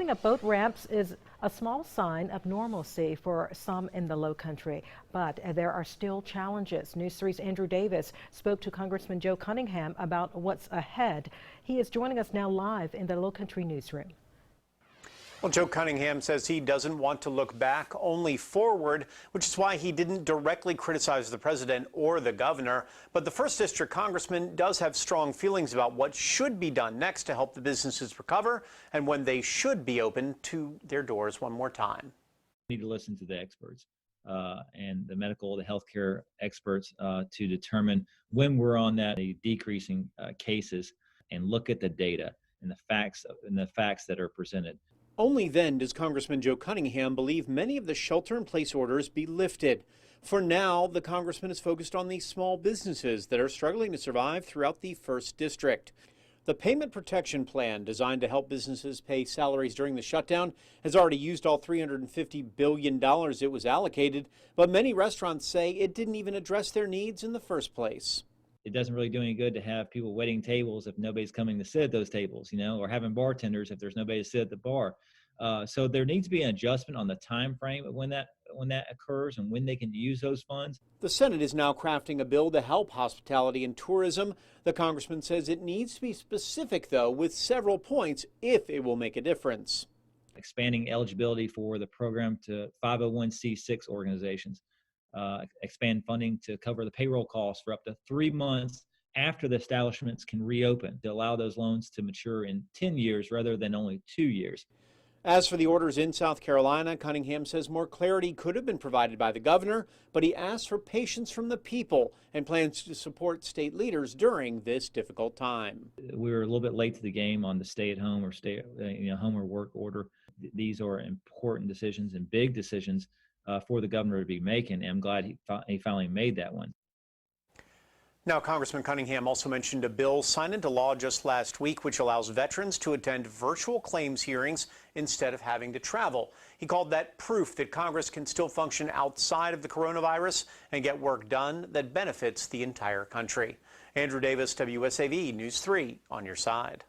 opening of boat ramps is a small sign of normalcy for some in the Lowcountry, but there are still challenges. News 3's Andrew Davis spoke to Congressman Joe Cunningham about what's ahead. He is joining us now live in the Lowcountry newsroom. Well, Joe Cunningham says he doesn't want to look back, only forward, which is why he didn't directly criticize the president or the governor. But the 1st District congressman does have strong feelings about what should be done next to help the businesses recover and when they should be open to their doors one more time. We need to listen to the experts and the medical, the healthcare experts to determine when we're on that decreasing cases and look at the data and the facts that are presented. Only then does Congressman Joe Cunningham believe many of the shelter-in-place orders be lifted. For now, the congressman is focused on these small businesses that are struggling to survive throughout the 1st District. The Payment Protection Plan, designed to help businesses pay salaries during the shutdown, has already used all $350 billion it was allocated, but many restaurants say it didn't even address their needs in the first place. It doesn't really do any good to have people waiting tables if nobody's coming to sit at those tables, or having bartenders if there's nobody to sit at the bar. So there needs to be an adjustment on the time frame of when that occurs and when they can use those funds. The Senate is now crafting a bill to help hospitality and tourism. The congressman says it needs to be specific, though, with several points if it will make a difference. Expanding eligibility for the program to 501c6 organizations. Expand funding to cover the payroll costs for up to 3 months after the establishments can reopen, to allow those loans to mature in 10 years rather than only 2 years. As for the orders in South Carolina, Cunningham says more clarity could have been provided by the governor, but he asked for patience from the people and plans to support state leaders during this difficult time. We were a little bit late to the game on the stay-at-home or home or work order. These are important decisions and big decisions for the governor to be making, and I'm glad he finally made that one. Now, Congressman Cunningham also mentioned a bill signed into law just last week which allows veterans to attend virtual claims hearings instead of having to travel. He called that proof that Congress can still function outside of the coronavirus and get work done that benefits the entire country. Andrew Davis, WSAV News 3, on your side.